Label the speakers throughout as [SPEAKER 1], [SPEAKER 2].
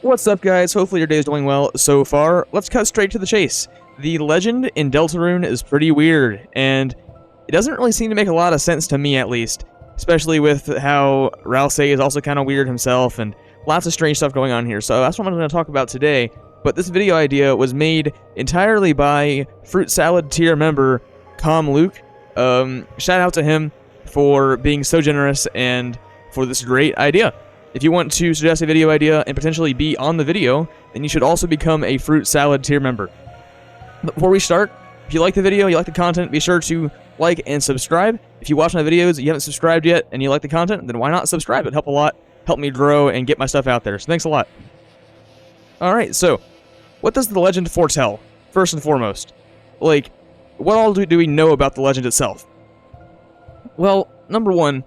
[SPEAKER 1] What's up, guys? Hopefully your day is doing well so far. Let's cut straight to the chase. The legend in Deltarune is pretty weird, and it doesn't really seem to make a lot of sense to me, at least. Especially with how Ralsei is also kind of weird himself, and lots of strange stuff going on here. So that's what I'm going to talk about today. But this video idea was made entirely by Fruit Salad tier member commluke. Shout out to him for being so generous and for this great idea. If you want to suggest a video idea and potentially be on the video, then you should also become a Fruit Salad tier member. But before we start, if you like the video, you like the content, be sure to like and subscribe. If you watch my videos, you haven't subscribed yet, and you like the content, then why not subscribe? It'd help a lot, help me grow, and get my stuff out there. So thanks a lot. Alright, so, what does the legend foretell, first and foremost? Like, what all do we know about the legend itself? Well, number one,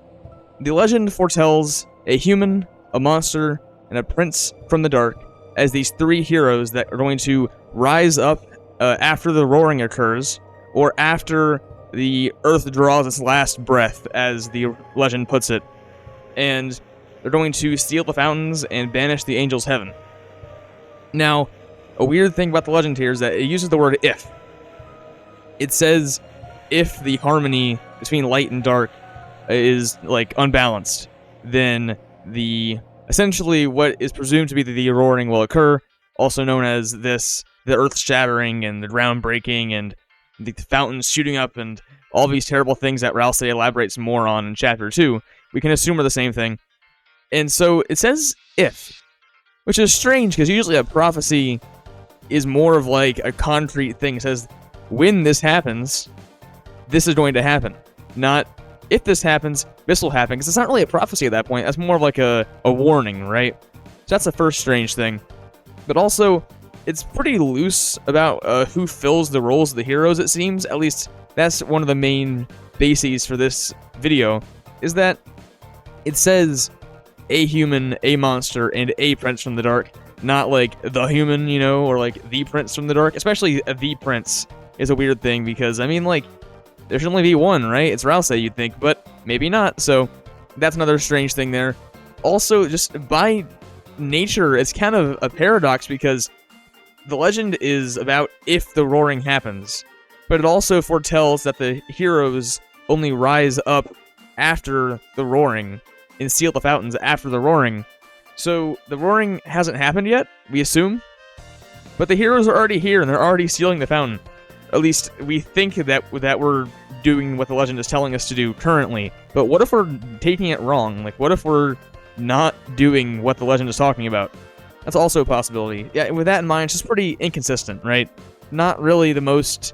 [SPEAKER 1] the legend foretells a human, a monster, and a prince from the dark as these three heroes that are going to rise up after the roaring occurs, or after the earth draws its last breath, as the legend puts it, and they're going to steal the fountains and banish the angels' heaven. Now, a weird thing about the legend here is that it uses the word if. It says if the harmony between light and dark is, like, unbalanced, then essentially what is presumed to be the roaring will occur, also known as the earth shattering and the ground breaking and the fountains shooting up and all these terrible things that Ralsei elaborates more on in Chapter 2. We can assume are the same thing. And so it says if, which is strange because usually a prophecy is more of like a concrete thing. It says when this happens, this is going to happen. Not if this happens, this will happen, because it's not really a prophecy at that point. That's more of like a warning, right? So that's the first strange thing. But also, it's pretty loose about who fills the roles of the heroes, it seems. At least, that's one of the main bases for this video, is that it says a human, a monster, and a prince from the dark. Not like the human, you know, or like the prince from the dark. Especially the prince is a weird thing, because, I mean, like, there should only be one, right? It's Ralsei, you'd think, but maybe not, so that's another strange thing there. Also, just by nature, it's kind of a paradox, because the legend is about if the roaring happens, but it also foretells that the heroes only rise up after the roaring and steal the fountains after the roaring. So the roaring hasn't happened yet, we assume, but the heroes are already here and they're already stealing the fountain. At least we think that we're doing what the legend is telling us to do currently. But what if we're taking it wrong? Like, what if we're not doing what the legend is talking about? That's also a possibility. Yeah, with that in mind, it's just pretty inconsistent, right? Not really the most,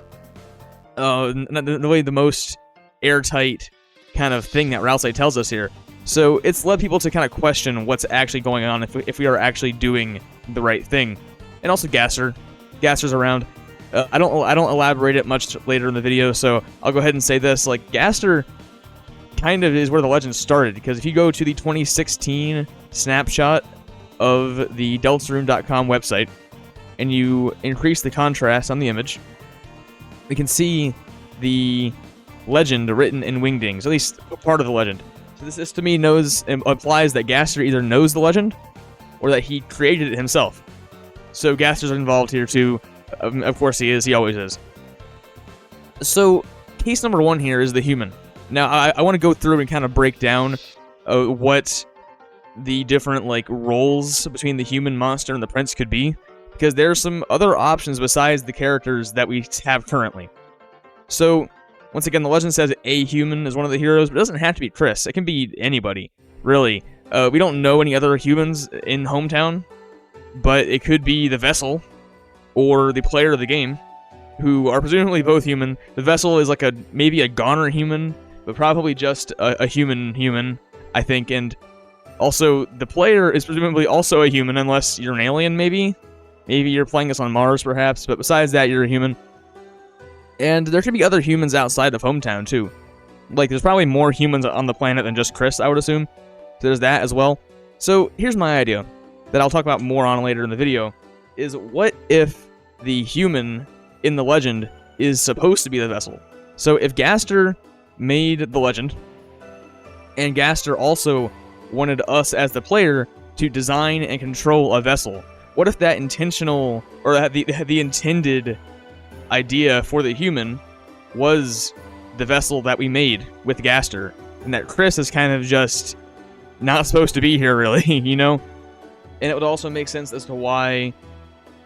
[SPEAKER 1] not really the most airtight kind of thing that Ralsei tells us here. So it's led people to kind of question what's actually going on, if we are actually doing the right thing. And also Gaster's around. I don't elaborate it much later in the video, so I'll go ahead and say this. Like, Gaster kind of is where the legend started, because if you go to the 2016 snapshot of the Deltarune.com website, and you increase the contrast on the image, we can see the legend written in wingdings, at least part of the legend. So this to me implies that Gaster either knows the legend, or that he created it himself. So Gaster's involved here too. Of course he is, he always is. So, case number one here is the human. Now, I want to go through and kind of break down what the different, like, roles between the human, monster, and the prince could be, because there are some other options besides the characters that we have currently. So, once again, the legend says a human is one of the heroes, but it doesn't have to be Chris. It can be anybody, really. We don't know any other humans in Hometown, but it could be the vessel, or the player of the game, who are presumably both human. The vessel is like maybe a goner human, but probably just a human, I think, and also the player is presumably also a human, unless you're an alien, maybe? Maybe you're playing this on Mars, perhaps, but besides that, you're a human. And there could be other humans outside of Hometown, too. Like, there's probably more humans on the planet than just Chris, I would assume. So there's that as well. So, here's my idea, that I'll talk about more on later in the video, is what if the human in the legend is supposed to be the vessel? So if Gaster made the legend, and Gaster also wanted us as the player to design and control a vessel, what if that intentional, or the intended idea for the human was the vessel that we made with Gaster, and that Chris is kind of just not supposed to be here, really, you know? And it would also make sense as to why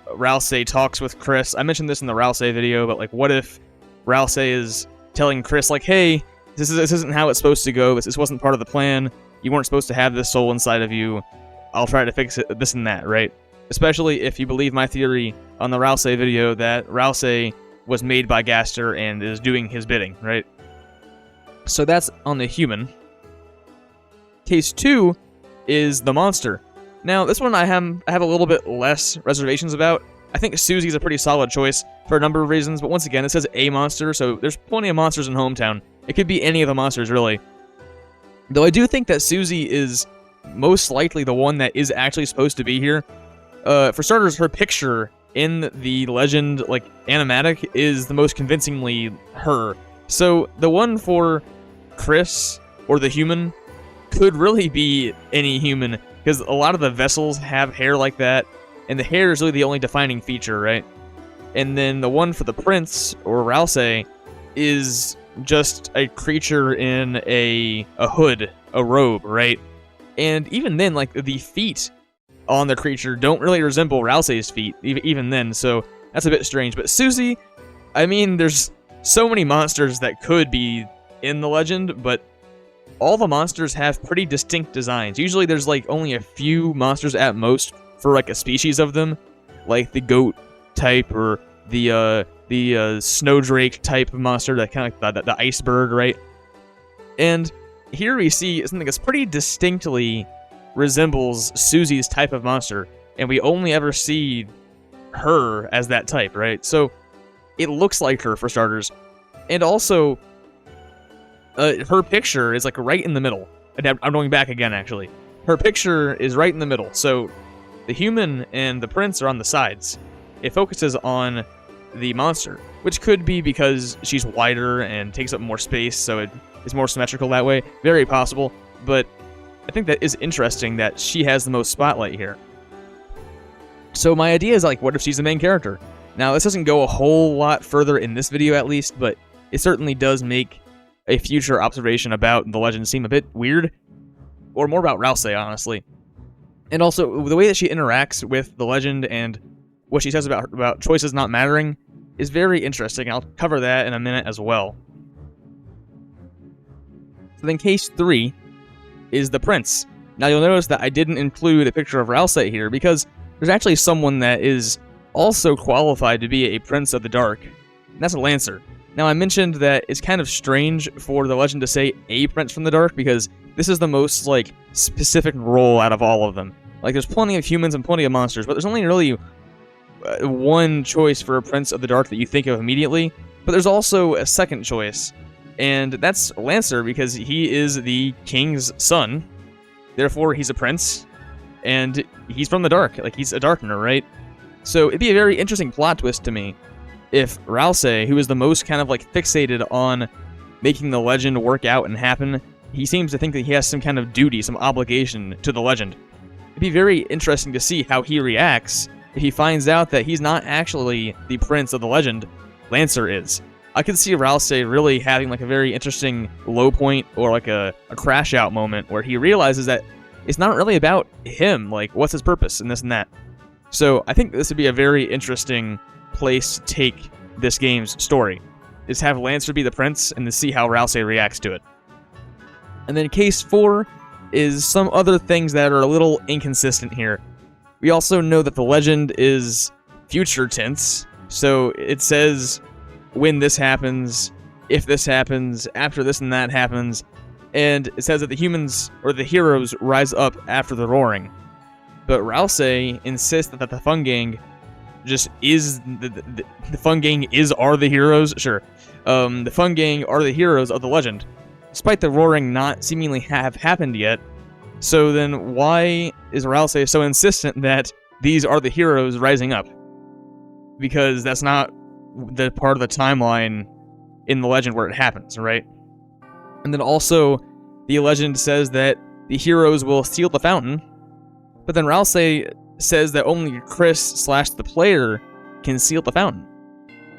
[SPEAKER 1] Ralsei talks with Chris. I mentioned this in the Ralsei video, but like, what if Ralsei is telling Chris, like, hey, this isn't how it's supposed to go, this wasn't part of the plan, you weren't supposed to have this soul inside of you, I'll try to fix it, this and that, right? Especially if you believe my theory on the Ralsei video that Ralsei was made by Gaster and is doing his bidding, right? So that's on the human. Case 2 is the monster. Now, this one I have a little bit less reservations about. I think Susie's a pretty solid choice for a number of reasons, but once again, it says a monster, so there's plenty of monsters in Hometown. It could be any of the monsters, really. Though I do think that Susie is most likely the one that is actually supposed to be here. For starters, her picture in the Legend, like, animatic is the most convincingly her. So, the one for Chris, or the human, could really be any human, because a lot of the vessels have hair like that, and the hair is really the only defining feature, right? And then the one for the prince, or Ralsei, is just a creature in a hood, a robe, right? And even then, like, the feet on the creature don't really resemble Ralsei's feet, even then, so that's a bit strange. But Susie, I mean, there's so many monsters that could be in the Legend, but all the monsters have pretty distinct designs. Usually there's, like, only a few monsters at most for, like, a species of them, like the goat type, or the snowdrake type of monster, that kind of like the iceberg, right? And here we see something that's pretty distinctly resembles Susie's type of monster, and we only ever see her as that type, right? So it looks like her, for starters. And also, her picture is like right in the middle. I'm going back again, actually. Her picture is right in the middle, so the human and the prince are on the sides. It focuses on the monster, which could be because she's wider and takes up more space, so it is more symmetrical that way. Very possible, but I think that is interesting that she has the most spotlight here. So my idea is, like, what if she's the main character? Now, this doesn't go a whole lot further in this video, at least, but it certainly does make a future observation about the Legend seem a bit weird, or more about Ralsei, honestly. And also, the way that she interacts with the Legend and what she says about choices not mattering is very interesting. I'll cover that in a minute as well. So then case 3 is the prince. Now you'll notice that I didn't include a picture of Ralsei here because there's actually someone that is also qualified to be a Prince of the Dark, and that's a Lancer. Now I mentioned that it's kind of strange for the Legend to say a Prince from the Dark because this is the most, like, specific role out of all of them. Like, there's plenty of humans and plenty of monsters, but there's only really one choice for a Prince of the Dark that you think of immediately, but there's also a second choice, and that's Lancer because he is the king's son, therefore he's a prince, and he's from the dark, like, he's a Darkener, right? So it'd be a very interesting plot twist to me if Ralsei, who is the most kind of, like, fixated on making the Legend work out and happen, he seems to think that he has some kind of duty, some obligation to the Legend. It'd be very interesting to see how he reacts if he finds out that he's not actually the Prince of the Legend, Lancer is. I could see Ralsei really having, like, a very interesting low point, or like a crash out moment where he realizes that it's not really about him, like, what's his purpose and this and that. So I think this would be a very interesting place to take this game's story, is have Lancer be the prince and to see how Ralsei reacts to it. And then case 4 is some other things that are a little inconsistent here. We also know that the Legend is future tense, so it says when this happens, if this happens, after this and that happens, and it says that the humans, or the heroes, rise up after the roaring. But Ralsei insists that the Fun Gang just is, the Fun Gang are the heroes, sure. The Fun Gang are the heroes of the Legend, despite the roaring not seemingly have happened yet. So then why is Ralsei so insistent that these are the heroes rising up? Because that's not the part of the timeline in the Legend where it happens, right? And then also, the Legend says that the heroes will steal the fountain, but then Ralsei says that only Chris / the player can seal the fountain.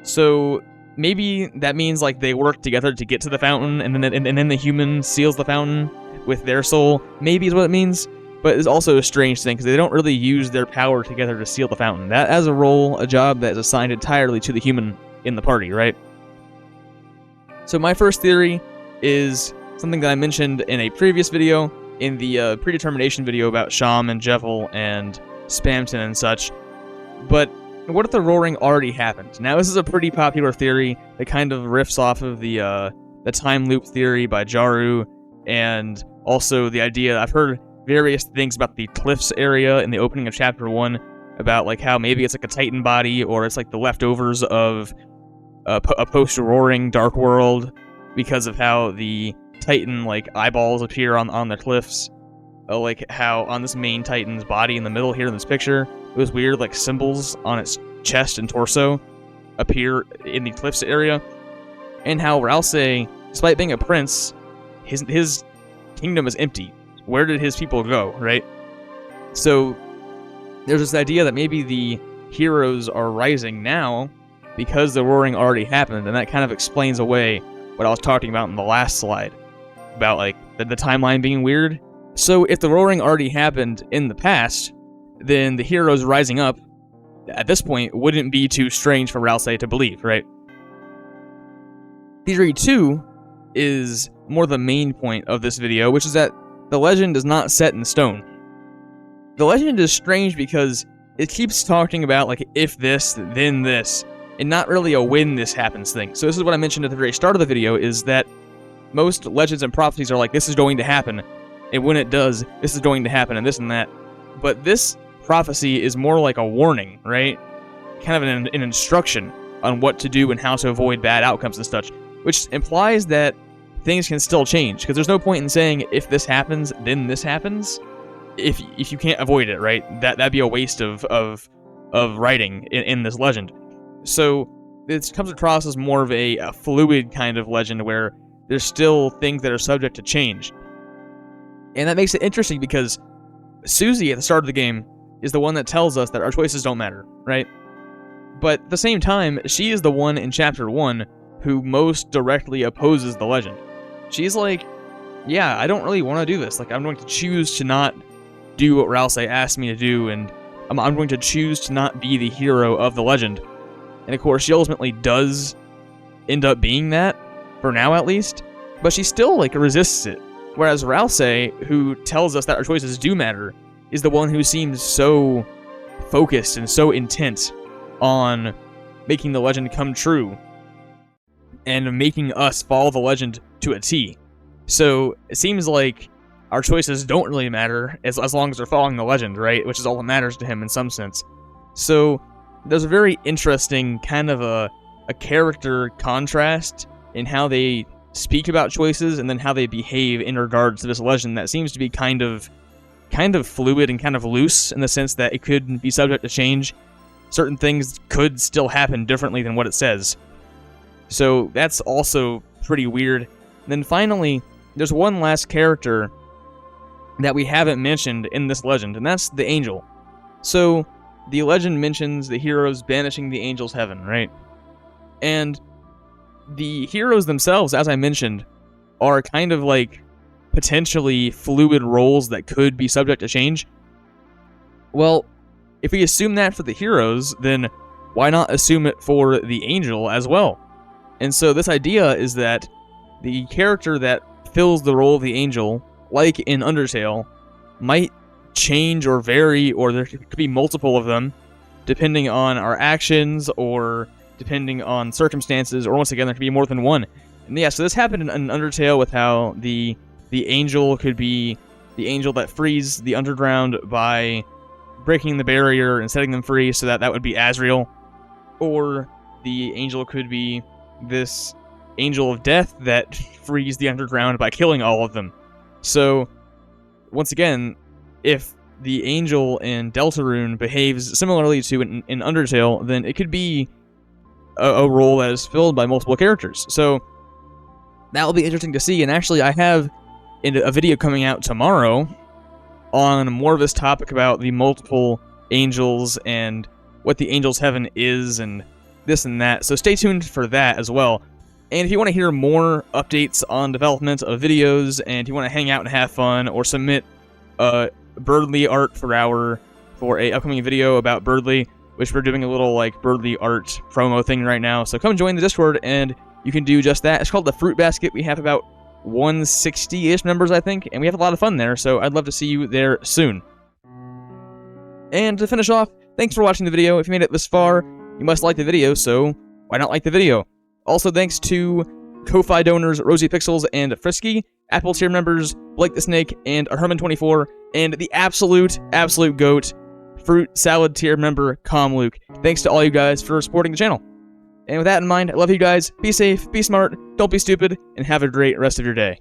[SPEAKER 1] So maybe that means like they work together to get to the fountain, and then the human seals the fountain with their soul. Maybe is what it means. But it's also a strange thing because they don't really use their power together to seal the fountain. That as a role, a job that is assigned entirely to the human in the party, right? So my first theory is something that I mentioned in a previous video, in the predetermination video about Sham and Jeffel and Spamton and such. But what if the roaring already happened? Now this is a pretty popular theory that kind of riffs off of the time loop theory by Jaru, and also the idea I've heard various things about the cliffs area in the opening of chapter 1, about like how maybe it's like a Titan body, or it's like the leftovers of a post-roaring Dark World, because of how the Titan like eyeballs appear on the cliffs, like how on this main Titan's body in the middle here in this picture, those weird like symbols on its chest and torso appear in the cliffs area, and how Ralsei, despite being a prince, his kingdom is empty. Where did his people go, right? So there's this idea that maybe the heroes are rising now because the roaring already happened, and that kind of explains away what I was talking about in the last slide, about like the timeline being weird. So if the roaring already happened in the past, then the heroes rising up at this point wouldn't be too strange for Ralsei to believe, right? Theory 2 is more the main point of this video, which is that the legend is not set in stone. The legend is strange because it keeps talking about like if this, then this, and not really a when this happens thing. So this is what I mentioned at the very start of the video, is that most legends and prophecies are like, this is going to happen, and when it does, this is going to happen, and this and that. But this prophecy is more like a warning, right? Kind of an instruction on what to do and how to avoid bad outcomes and such, which implies that things can still change, because there's no point in saying if this happens, then this happens, if you can't avoid it, right? That'd be a waste of writing in this legend. So it comes across as more of a fluid kind of legend where there's still things that are subject to change. And that makes it interesting because Susie at the start of the game is the one that tells us that our choices don't matter, right? But at the same time, she is the one in chapter 1 who most directly opposes the legend. She's like, yeah, I don't really want to do this. Like, I'm going to choose to not do what Ralsei asked me to do, and I'm going to choose to not be the hero of the legend. And of course, she ultimately does end up being that, for now at least, but she still, like, resists it. Whereas Ralsei, who tells us that our choices do matter, is the one who seems so focused and so intent on making the legend come true, and making us follow the legend to a T. So it seems like our choices don't really matter as long as they're following the legend, right? Which is all that matters to him in some sense. So there's a very interesting kind of a character contrast in how they speak about choices and then how they behave in regards to this legend that seems to be kind of fluid and kind of loose, in the sense that it could be subject to change. Certain things could still happen differently than what it says. So that's also pretty weird. And then finally, there's one last character that we haven't mentioned in this legend, and that's the angel. So the legend mentions the heroes banishing the angel's heaven, right? And the heroes themselves, as I mentioned, are kind of like potentially fluid roles that could be subject to change. Well, if we assume that for the heroes, then why not assume it for the angel as well? And so this idea is that the character that fills the role of the angel, like in Undertale, might change or vary, or there could be multiple of them, depending on our actions, or depending on circumstances, or once again, there could be more than one. And yeah, so this happened in Undertale with how the angel could be the angel that frees the underground by breaking the barrier and setting them free, so that would be Azrael. Or the angel could be this angel of death that frees the underground by killing all of them. So, once again, if the angel in Deltarune behaves similarly to in Undertale, then it could be a role that is filled by multiple characters. So, that will be interesting to see. And actually, I have a video coming out tomorrow on more of this topic about the multiple angels and what the angels' heaven is and this and that. So stay tuned for that as well. And if you want to hear more updates on development of videos, and if you want to hang out and have fun, or submit Birdly art for a upcoming video about Birdly, which we're doing a little like Birdly art promo thing right now. So come join the Discord and you can do just that. It's called the Fruit Basket. We have about 160-ish members, I think, and we have a lot of fun there, so I'd love to see you there soon. And to finish off, thanks for watching the video. If you made it this far, you must like the video, so why not like the video? Also, thanks to Ko-Fi donors Rosie Pixels and Frisky, Apple tier members Blake the Snake and Herman24, and the absolute GOAT, Fruit Salad tier member commluke. Thanks to all you guys for supporting the channel. And with that in mind, I love you guys. Be safe, be smart, don't be stupid, and have a great rest of your day.